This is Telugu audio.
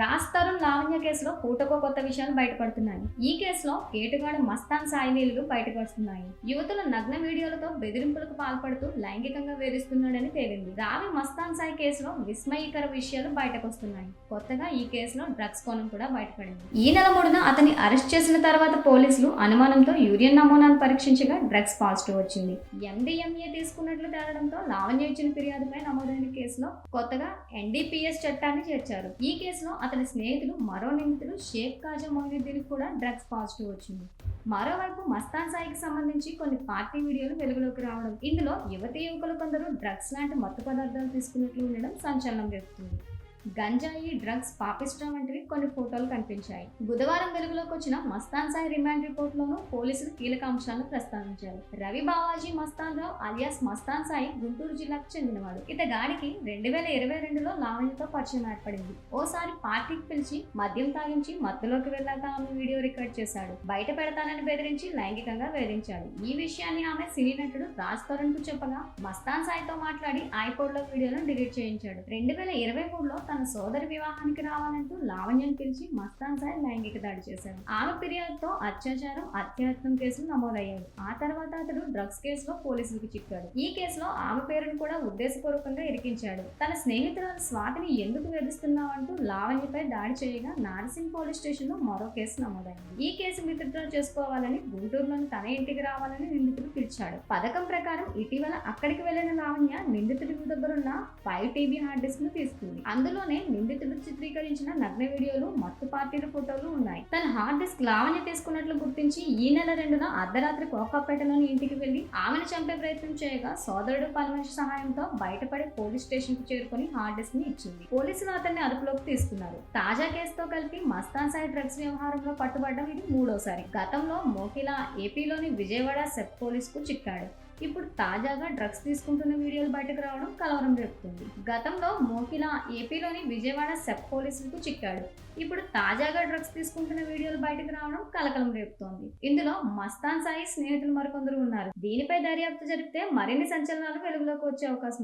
రాజ్ తరుణ్ లావణ్య కేసులో పూటకో కొత్త విషయాలు బయటపడుతున్నాయి. ఈ కేసులో కేటుగాడు మస్తాన్ సాయినీలు బయటకు వస్తున్నాయి. యువతుల నగ్న వీడియోలతో బెదిరింపులకు పాల్పడుతూ లైంగికంగా వేధిస్తున్నాడని తేలింది. రావి మస్తాన్ సాయి కేసులో విస్మయకర విషయాలు బయటకు వస్తున్నాయి. కొత్తగా ఈ కేసులో డ్రగ్స్ కోణం కూడా బయటపడింది. ఈ నెల 3న అతన్ని అరెస్ట్ చేసిన తర్వాత పోలీసులు అనుమానంతో యూరిన్ నమూనాను పరీక్షించగా డ్రగ్స్ పాజిటివ్ వచ్చింది. ఎండిఎంఏ తీసుకున్నట్లు తేలడంతో లావణ్య ఇచ్చిన ఫిర్యాదుపై నమోదైన కేసులో కొత్తగా ఎన్డీపీఎస్ చట్టాన్ని చేర్చారు. ఈ కేసులో అతని స్నేహితులు మరో నిందితుడు షేక్ కాజా మొయినుద్దీన్ కూడా డ్రగ్స్ పాజిటివ్ వచ్చింది. మరోవైపు మస్తాన్ సాయికి సంబంధించి కొన్ని పార్టీ వీడియోలు వెలుగులోకి రావడం, ఇందులో యువకులు కొందరు డ్రగ్స్ లాంటి మత్తు పదార్థాలు తీసుకున్నట్లు ఉండడం సంచలనం రేపుతుంది. గంజాయి, డ్రగ్స్, పాపిస్టా వంటివి కొన్ని ఫోటోలు కనిపించాయి. బుధవారం వెలుగులోకి వచ్చిన మస్తాన్ సాయి రిమాండ్ రిపోర్ట్లోనూ పోలీసులు కీలక అంశాలను ప్రస్తావించారు. రవి బావాజీ మస్తాన్ రావు అలియాస్ మస్తాన్ సాయి గుంటూరు జిల్లాకు చెందినవాడు. ఇతగాడికి 2022లో లావణ్యతో పరిచయం ఏర్పడింది. ఓసారి పార్టీకి పిలిచి మద్యం తాగించి మత్తులోకి వెళ్ళాక ఆమె వీడియో రికార్డ్ చేశాడు. బయట పెడతానని బెదిరించి లైంగికంగా వేధించాడు. ఈ విషయాన్ని ఆమె సినీ నటుడు రాజ్ తరుణ్ కు చెప్పగా మస్తాన్ సాయితో మాట్లాడి ఐపోడ్లో వీడియోను డిలీట్ చేయించాడు. 2023లో తన సోదరి వివాహానికి రావాలంటూ లావణ్యను పిలిచి మస్తాన్ సాయి లైంగిక దాడి చేశాడు. ఆమె ఫిర్యాదుతో అత్యాచారం, అత్యాయత్నం కేసులు నమోదయ్యాయి. ఆ తర్వాత అతడు డ్రగ్స్ కేసులో పోలీసులకు చిక్కాడు. ఈ కేసులో ఆమె పేరును కూడా ఉద్దేశపూర్వకంగా ఇరికించాడు. తన స్నేహితురాలు స్వాతిని ఎందుకు వేధిస్తున్నావంటూ లావణ్యపై దాడి చేయగా నార్సింగ్ పోలీస్ స్టేషన్ లో మరో కేసు నమోదైంది. ఈ కేసు విత్డ్రా చేసుకోవాలని, గుంటూరులోని తన ఇంటికి రావాలని నిందితుడు పిలిచాడు. పథకం ప్రకారం ఇటీవల అక్కడికి వెళ్లిన లావణ్య నిందితుడి దగ్గరున్న 5 TB హార్డ్ డిస్క్ ను తీసుకుంది. అందులోనే నిందితుడు చిత్రీకరించిన నగ్న వీడియోలు, మత్తు పార్టీల ఫోటోలు ఉన్నాయి. తన హార్డ్ డిస్క్ లావణ్య తీసుకున్నట్లు గుర్తించి ఈ నెల 2న అర్ధరాత్రి కోకాపేటలోని ఇంటికి వెళ్లి ఆమెను చంపే ప్రయత్నం చేయగా సోదరుడు పరమేశ్ సహాయంతో బయటపడి పోలీస్ స్టేషన్ కు చేరుకుని హార్డ్ డిస్క్ ని ఇచ్చింది. పోలీసులు అతన్ని అదుపులోకి తీసుకున్నారు. తాజా కేసుతో కలిపి మస్తాన్ సాయి డ్రగ్స్ వ్యవహారంలో పట్టుబడ్డం ఇది 3వసారి. గతంలో మోకిలా ఏపీలోని విజయవాడ సెప్ పోలీస్ కు చిక్కాడు. ఇప్పుడు తాజాగా డ్రగ్స్ తీసుకుంటున్న వీడియోలు బయటకు రావడం కలవరం రేపుతుంది. గతంలో మోకిలా ఏపీలోని విజయవాడ సెప్ పోలీసులకు చిక్కాడు. ఇప్పుడు తాజాగా డ్రగ్స్ తీసుకుంటున్న వీడియోలు బయటకు రావడం కలకలం రేపుతోంది. ఇందులో మస్తాన్ సాయి స్నేహితులు మరికొందరు ఉన్నారు. దీనిపై దర్యాప్తు జరిపితే మరిన్ని సంచలనాలు వెలుగులోకి వచ్చే అవకాశం ఉంది.